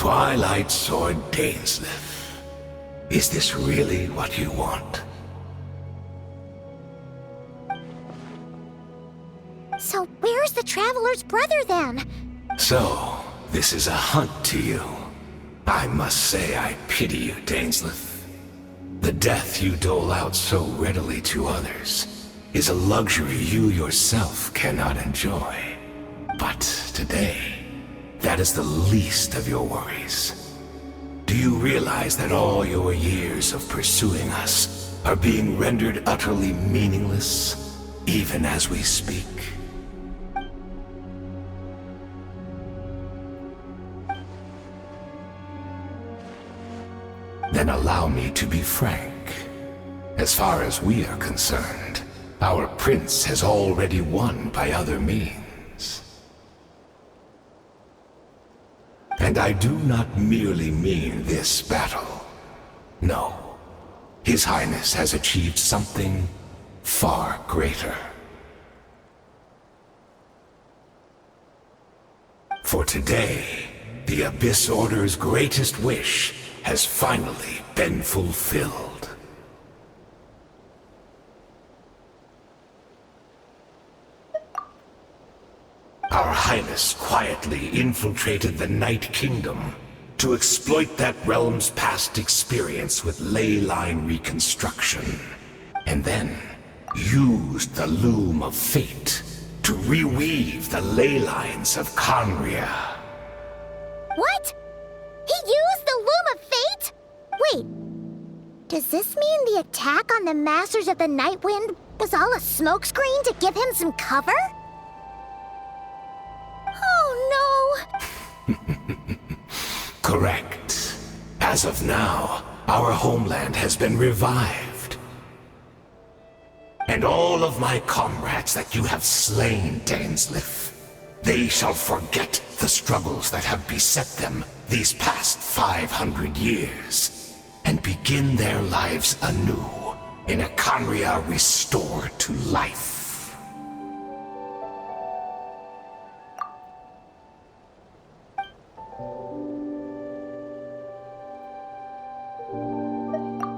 Twilight Sword Dainsleif. Is this really what you want? So where's the Traveler's brother then? So, this is a hunt to you. I must say I pity you, Dainsleif. The death you dole out so readily to others is a luxury you yourself cannot enjoy. But today, that is the least of your worries. Do you realize that all your years of pursuing us are being rendered utterly meaningless, even as we speak? Then allow me to be frank. As far as we are concerned, our prince has already won by other means. And I do not merely mean this battle. No. His Highness has achieved something far greater. For today, the Abyss Order's greatest wish has finally been fulfilled. Our Highness quietly infiltrated the Night Kingdom to exploit that realm's past experience with ley line reconstruction, and then used the Loom of Fate to reweave the ley lines of Khaenri'ah. What? He used the Loom of Fate? Wait, does this mean the attack on the Masters of the Nightwind was all a smokescreen to give him some cover? Oh no! Correct. As of now, our homeland has been revived. And all of my comrades that you have slain, Dainsleif, they shall forget the struggles that have beset them these past 500 years, and begin their lives anew in a Khaenri'ah restored to life.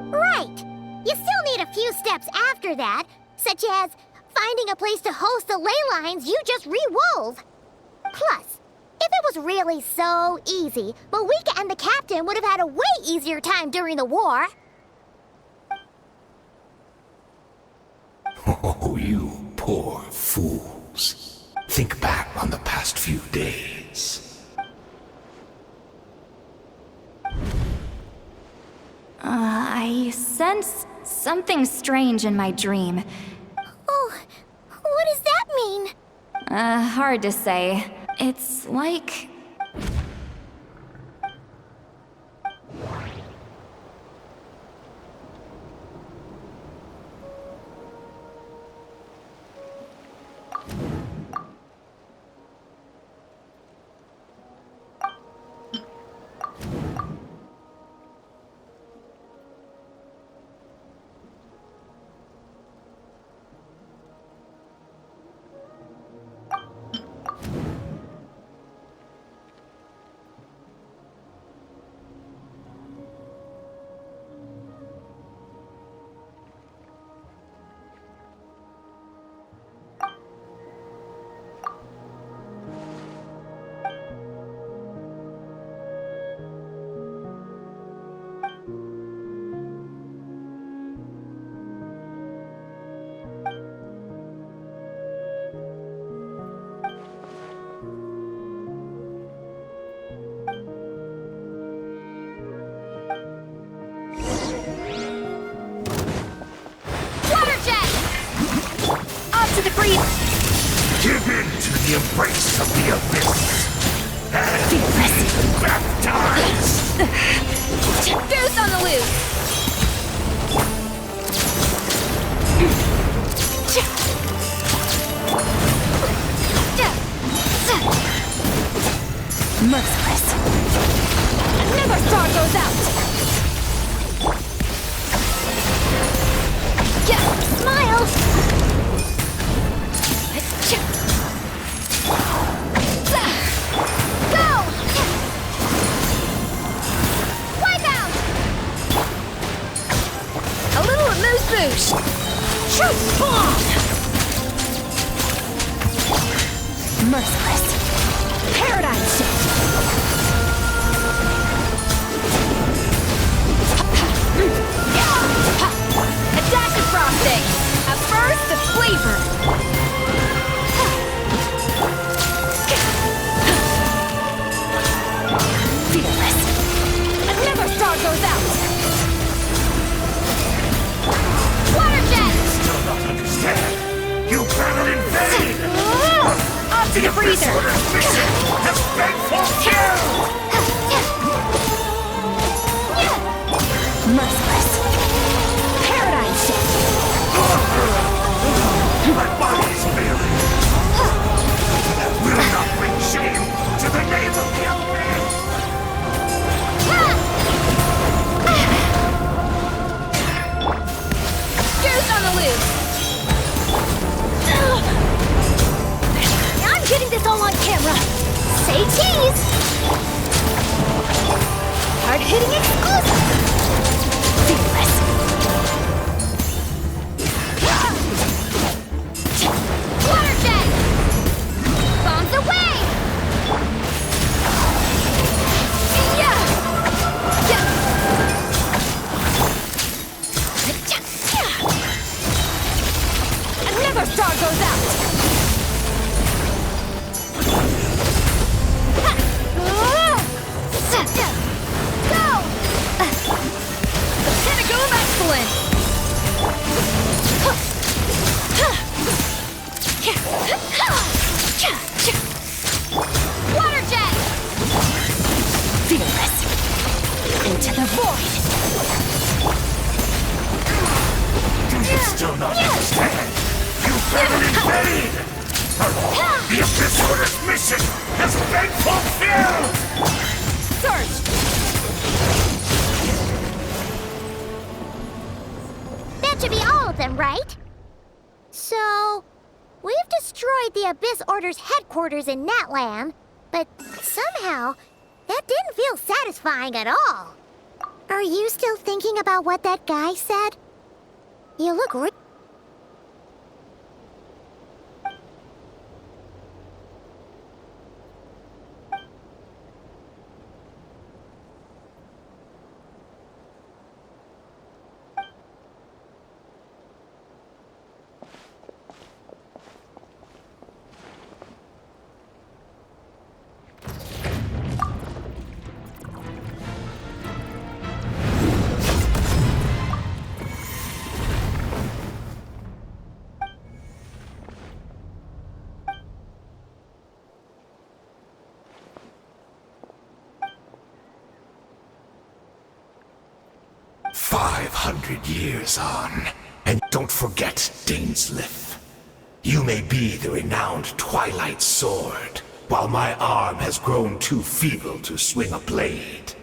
Right! You still need a few steps after that, such as finding a place to host the ley lines you just re-wove. Plus, if it was really so easy, Moika and the captain would have had a way easier time during the war. Oh, you poor fools. Think back on the past few days. I sense something strange in my dream. Oh, what does that mean? Hard to say. It's like... Give in to the embrace of the abyss and baptize! Goose on the loose! Merciless. Never star goes out! Smile! Go! Surge! Truth bomb! Merciless. Paradigm shift. A dash of frosting. A burst of flavor. Fearless. Another star goes out. Water jet. Still not understand. You cannot invade! Off to the breather. Order's mission has been fulfilled! Merciless. Paradigm shift. My body is failing. That will not bring shame to the name of the young man. Goose on the loose. I'm getting this all on camera. Say cheese. Hard-hitting exclusive. Fearless. Water jet. Bombs away. Yeah. Another star goes out. Go! The pinnacle of excellence. Water jet. Fearless. Into the void. Do you still not understand? You cannot invade! The Abyss Order's mission has been fulfilled! Surge. That should be all of them, right? So, we've destroyed the Abyss Order's headquarters in Natlan, but somehow, that didn't feel satisfying at all. Are you still thinking about what that guy said? You look 500 years on, and don't forget Dainsleif. You may be the renowned Twilight Sword, while my arm has grown too feeble to swing a blade.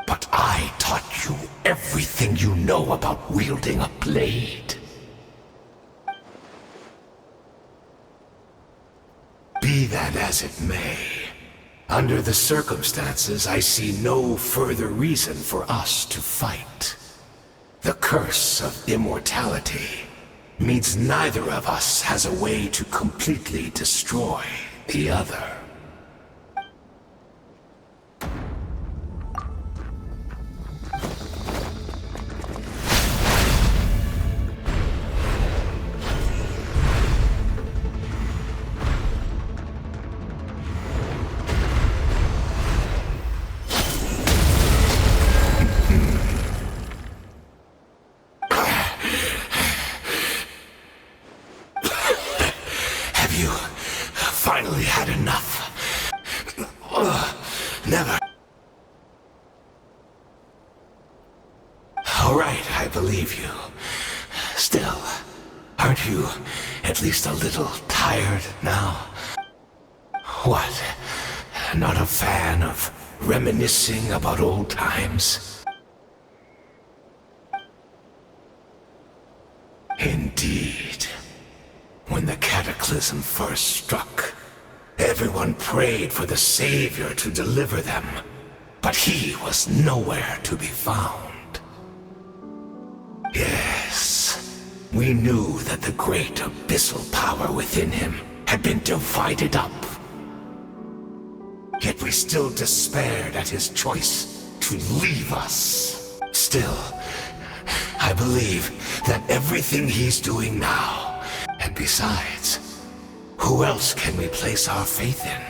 But I taught you everything you know about wielding a blade. Be that as it may, under the circumstances, I see no further reason for us to fight. The curse of immortality means neither of us has a way to completely destroy the other. Finally had enough. Never. All right, I believe you. Still, aren't you at least a little tired now? What? Not a fan of reminiscing about old times? Indeed. When the cataclysm first struck, everyone prayed for the Savior to deliver them, but he was nowhere to be found. Yes, We knew that the great abyssal power within him had been divided up. Yet we still despaired at his choice to leave us. Still, I believe that everything he's doing now, and besides, who else can we place our faith in?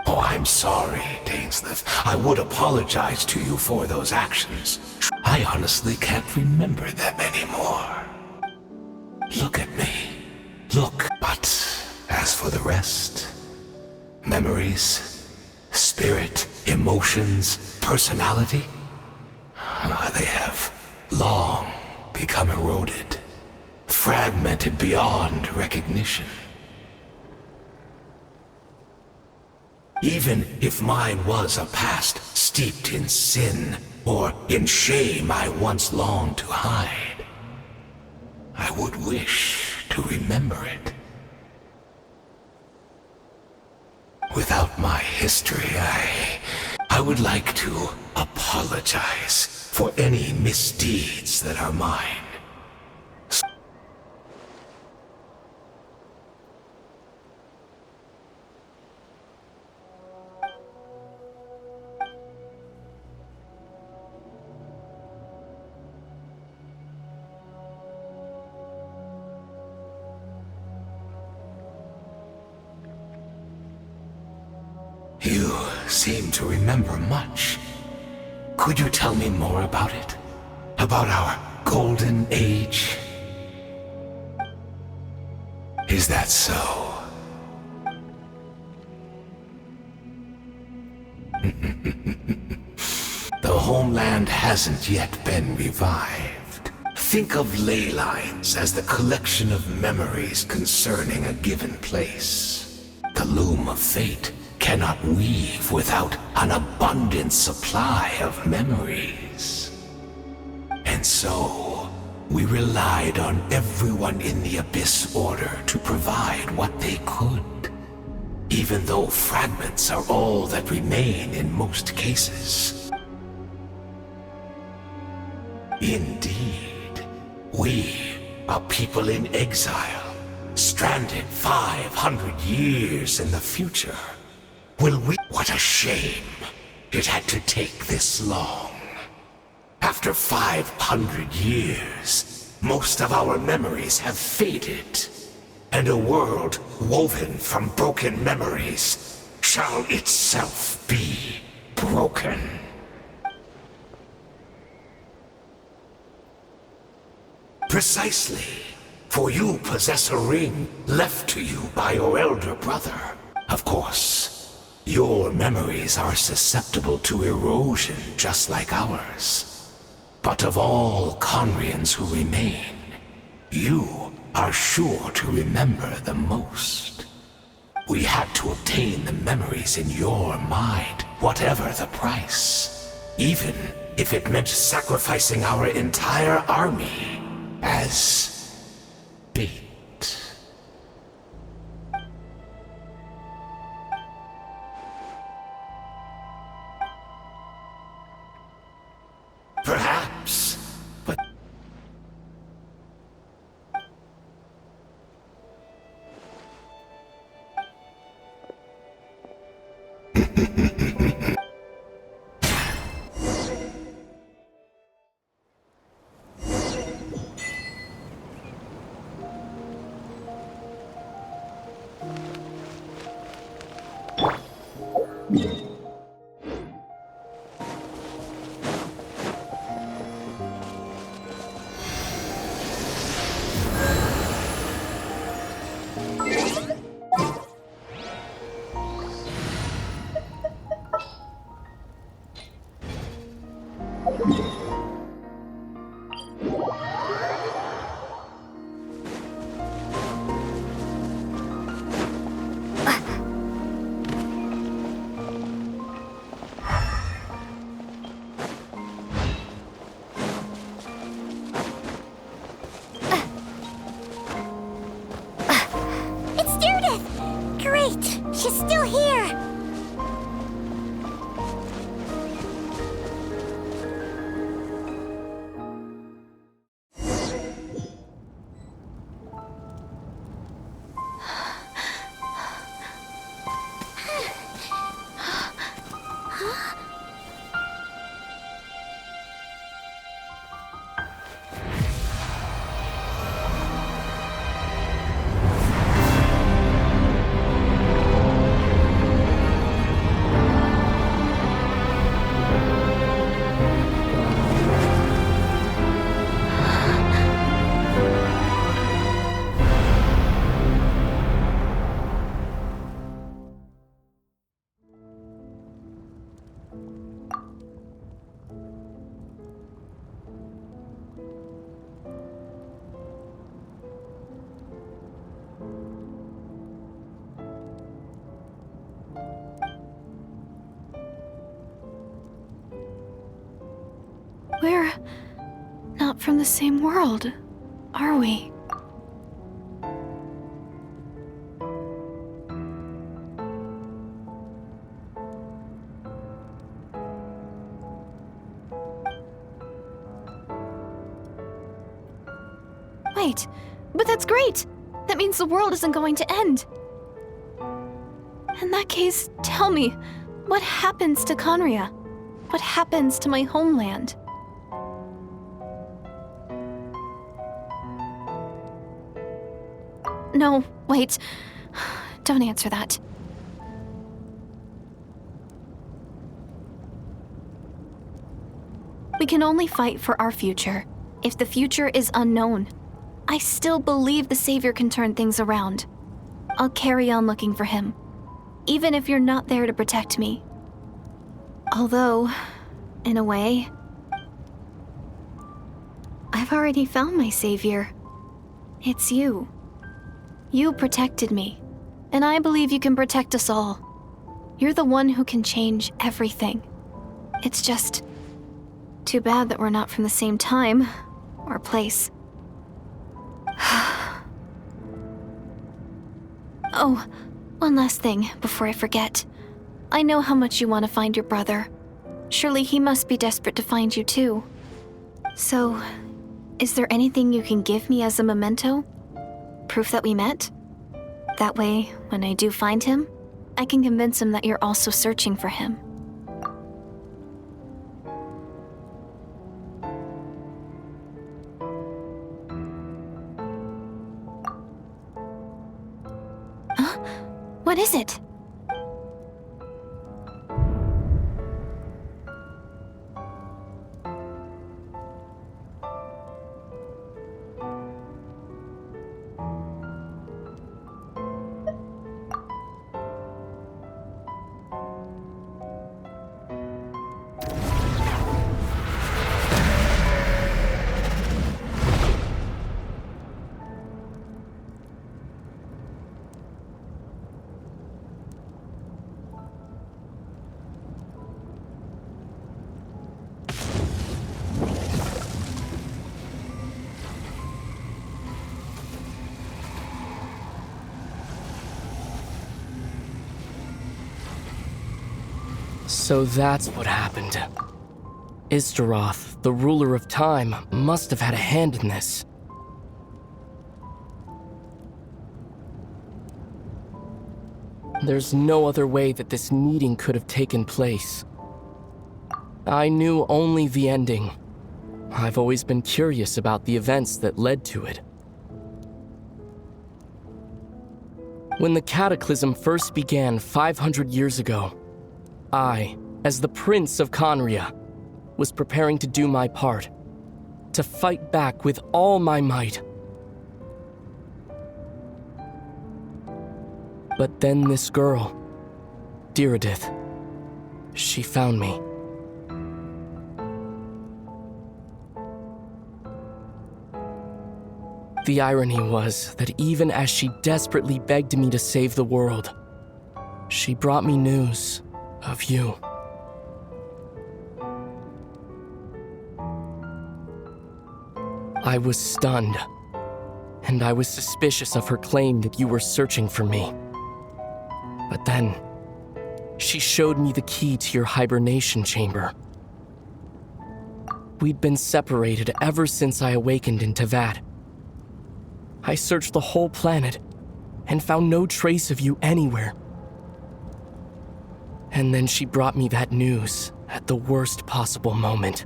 Oh, I'm sorry, Dainsleif. I would apologize to you for those actions. I honestly can't remember them anymore. Look at me. Look. But as for the rest, memories, spirit, emotions, personality, they have long become eroded, fragmented beyond recognition. Even if mine was a past steeped in sin or in shame I once longed to hide, I would wish to remember it. Without my history, I would like to apologize for any misdeeds that are mine. You seem to remember much. Could you tell me more about it? About our golden age? Is that so? The homeland hasn't yet been revived. Think of ley lines as the collection of memories concerning a given place. The loom of fate cannot weave without an abundant supply of memories. And so, we relied on everyone in the Abyss Order to provide what they could, even though fragments are all that remain in most cases. Indeed, we are people in exile, stranded 500 years in the future. Will we? What a shame it had to take this long. After 500 years, most of our memories have faded, and a world woven from broken memories shall itself be broken. Precisely, for you possess a ring left to you by your elder brother. Of course, your memories are susceptible to erosion just like ours. But of all Conrians who remain, you are sure to remember the most. We had to obtain the memories in your mind, whatever the price. Even if it meant sacrificing our entire army as bait. Perhaps, but... She's still here! We're not from the same world, are we? Wait, but that's great! That means the world isn't going to end. In that case, tell me, what happens to Khaenri'ah? What happens to my homeland? No, wait. Don't answer that. We can only fight for our future. If the future is unknown, I still believe the Savior can turn things around. I'll carry on looking for him, even if you're not there to protect me. Although, in a way, I've already found my Savior. It's you. You protected me, and I believe you can protect us all. You're the one who can change everything. It's just too bad that we're not from the same time or place. Oh, one last thing before I forget. I know how much you want to find your brother. Surely he must be desperate to find you too. So, is there anything you can give me as a memento? Proof that we met? That way, when I do find him, I can convince him that you're also searching for him. Huh? What is it? So that's what happened. Izdaroth, the ruler of time, must have had a hand in this. There's no other way that this meeting could have taken place. I knew only the ending. I've always been curious about the events that led to it. When the Cataclysm first began 500 years ago, I, as the Prince of Khaenri'ah, was preparing to do my part, to fight back with all my might. But then this girl, Diridith, she found me. The irony was that even as she desperately begged me to save the world, she brought me news of you. I was stunned, and I was suspicious of her claim that you were searching for me. But then, she showed me the key to your hibernation chamber. We'd been separated ever since I awakened in Teyvat. I searched the whole planet and found no trace of you anywhere. And then she brought me that news at the worst possible moment.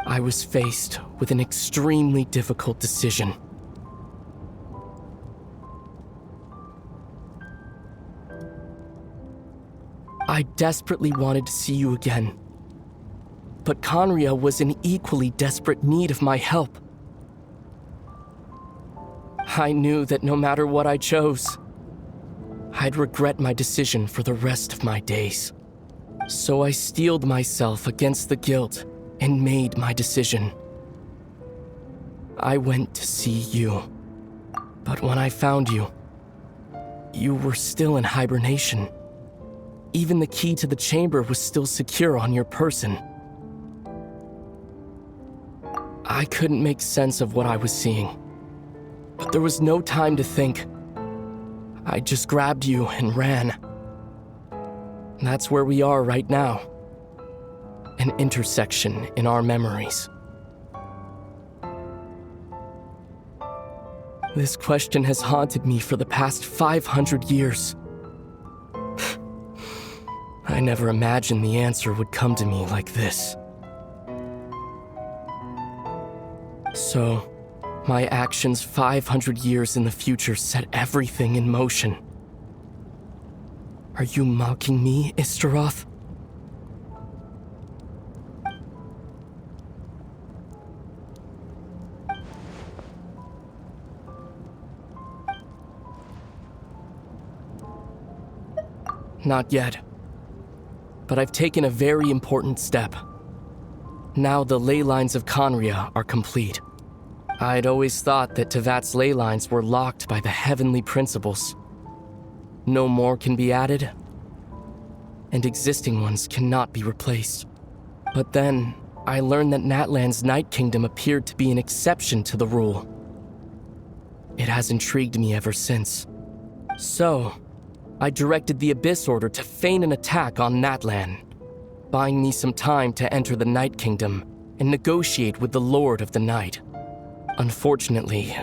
I was faced with an extremely difficult decision. I desperately wanted to see you again, but Khaenri'ah was in equally desperate need of my help. I knew that no matter what I chose, I'd regret my decision for the rest of my days. So I steeled myself against the guilt and made my decision. I went to see you, but when I found you, you were still in hibernation. Even the key to the chamber was still secure on your person. I couldn't make sense of what I was seeing, but there was no time to think. I just grabbed you and ran. That's where we are right now. An intersection in our memories. This question has haunted me for the past 500 years. I never imagined the answer would come to me like this. So, my actions 500 years in the future set everything in motion. Are you mocking me, Istaroth? Not yet. But I've taken a very important step. Now the ley lines of Khaenri'ah are complete. I'd always thought that Teyvat's ley lines were locked by the heavenly principles. No more can be added, and existing ones cannot be replaced. But then, I learned that Natlan's Night Kingdom appeared to be an exception to the rule. It has intrigued me ever since. So, I directed the Abyss Order to feign an attack on Natlan, buying me some time to enter the Night Kingdom and negotiate with the Lord of the Night. Unfortunately,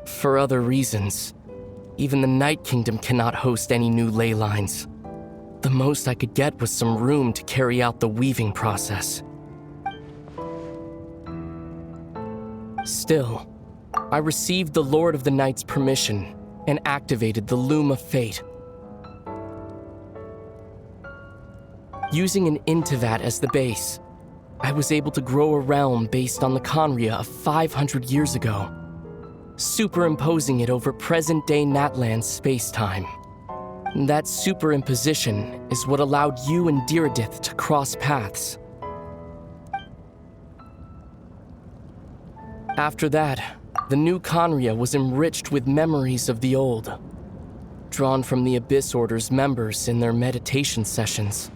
for other reasons, even the Night Kingdom cannot host any new ley lines. The most I could get was some room to carry out the weaving process. Still, I received the Lord of the Night's permission and activated the Loom of Fate. Using an Intivat as the base, I was able to grow a realm based on the Khaenri'ah of 500 years ago, superimposing it over present-day Natlan's space-time. That superimposition is what allowed you and Diridith to cross paths. After that, the new Khaenri'ah was enriched with memories of the old, drawn from the Abyss Order's members in their meditation sessions.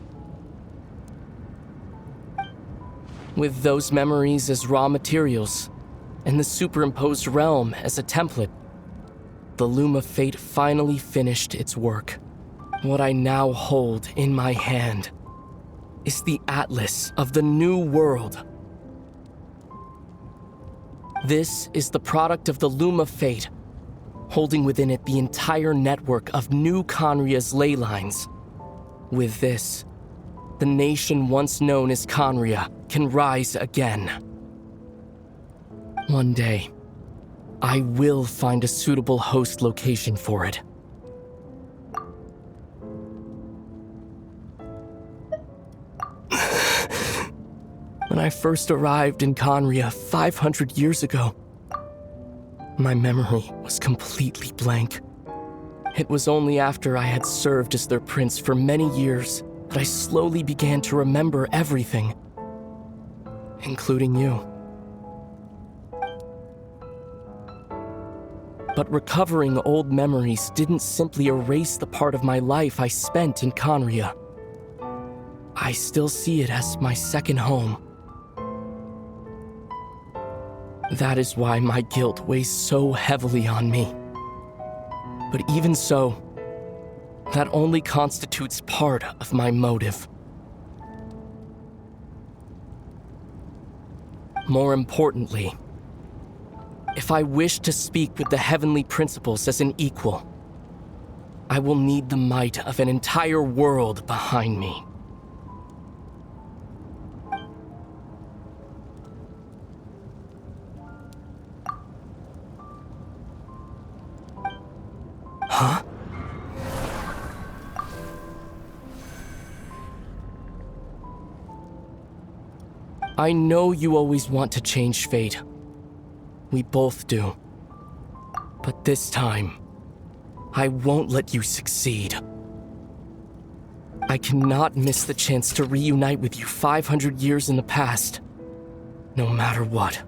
With those memories as raw materials, and the superimposed realm as a template, the Loom of Fate finally finished its work. What I now hold in my hand is the Atlas of the New World. This is the product of the Loom of Fate, holding within it the entire network of new Khaenri'ah's ley lines. With this, the nation once known as Khaenri'ah can rise again. One day, I will find a suitable host location for it. When I first arrived in Khaenri'ah 500 years ago, my memory was completely blank. It was only after I had served as their prince for many years that I slowly began to remember everything, including you. But recovering old memories didn't simply erase the part of my life I spent in Khaenri'ah. I still see it as my second home. That is why my guilt weighs so heavily on me. But even so, that only constitutes part of my motive. More importantly, if I wish to speak with the heavenly principles as an equal, I will need the might of an entire world behind me. Huh? I know you always want to change fate. We both do. But this time, I won't let you succeed. I cannot miss the chance to reunite with you 500 years in the past, no matter what.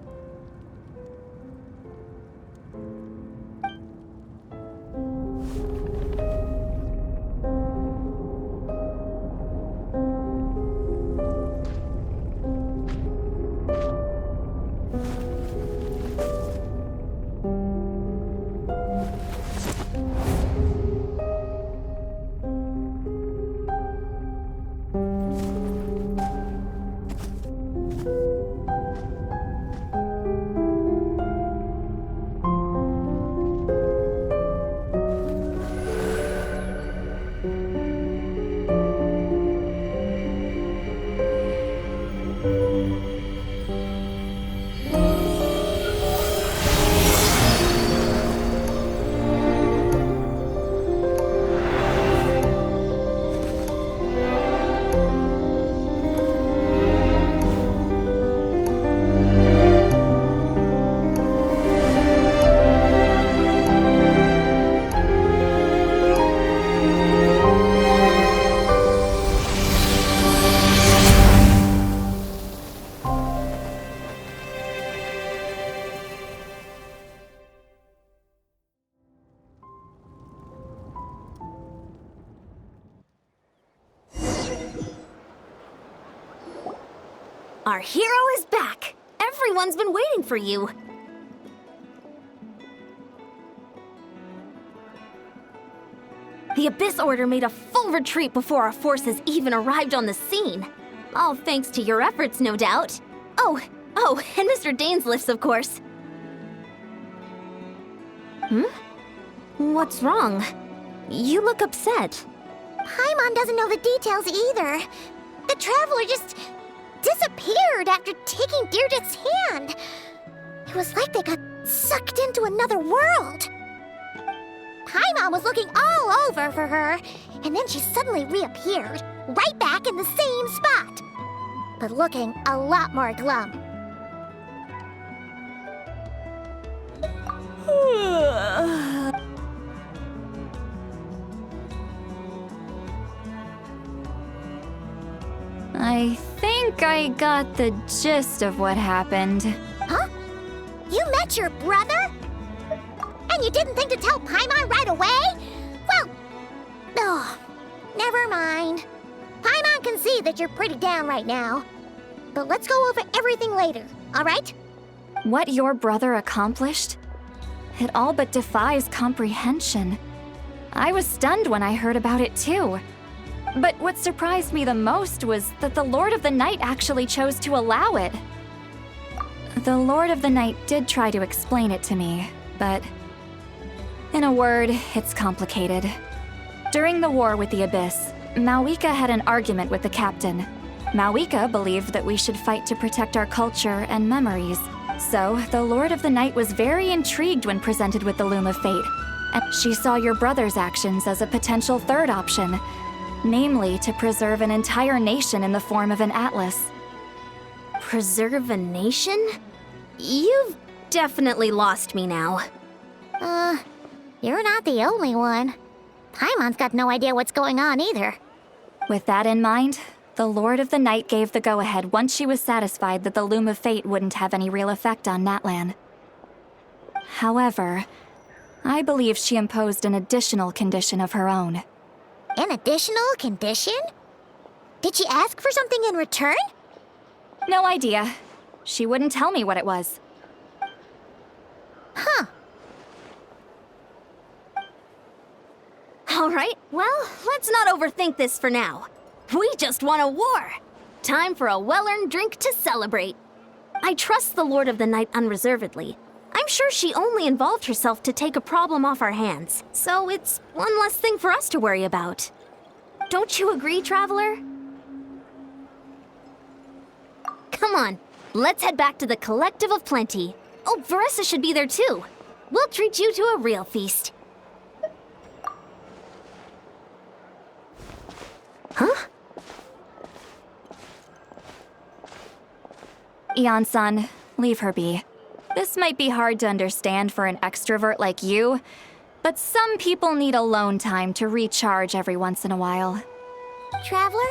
Our hero is back! Everyone's been waiting for you! The Abyss Order made a full retreat before our forces even arrived on the scene. All thanks to your efforts, no doubt. Oh, and Mr. Dainsliff's, of course. What's wrong? You look upset. Paimon doesn't know the details either. The Traveler just disappeared after taking Deirdre's hand. It was like they got sucked into another world. Paimon was looking all over for her, and then she suddenly reappeared, right back in the same spot, but looking a lot more glum. I think I got the gist of what happened. Huh? You met your brother? And you didn't think to tell Paimon right away? Well, never mind. Paimon can see that you're pretty down right now. But let's go over everything later, all right? What your brother accomplished? It all but defies comprehension. I was stunned when I heard about it too. But what surprised me the most was that the Lord of the Night actually chose to allow it. The Lord of the Night did try to explain it to me, but in a word, it's complicated. During the war with the Abyss, Mawika had an argument with the captain. Mawika believed that we should fight to protect our culture and memories. So, the Lord of the Night was very intrigued when presented with the Loom of Fate, and she saw your brother's actions as a potential third option, namely to preserve an entire nation in the form of an atlas. Preserve a nation? You've definitely lost me now. You're not the only one. Paimon's got no idea what's going on either. With that in mind, the Lord of the Night gave the go-ahead once she was satisfied that the Loom of Fate wouldn't have any real effect on Natlan. However, I believe she imposed an additional condition of her own. An additional condition? Did she ask for something in return? No idea. She wouldn't tell me what it was. Huh. Well, let's not overthink this for now. We just won a war. Time for a well-earned drink to celebrate. I trust the Lord of the Night unreservedly. I'm sure she only involved herself to take a problem off our hands, so it's one less thing for us to worry about. Don't you agree, Traveler? Come on, let's head back to the Collective of Plenty. Oh, Veressa should be there too. We'll treat you to a real feast. Huh? Eon-san, leave her be. This might be hard to understand for an extrovert like you, but some people need alone time to recharge every once in a while. Traveler?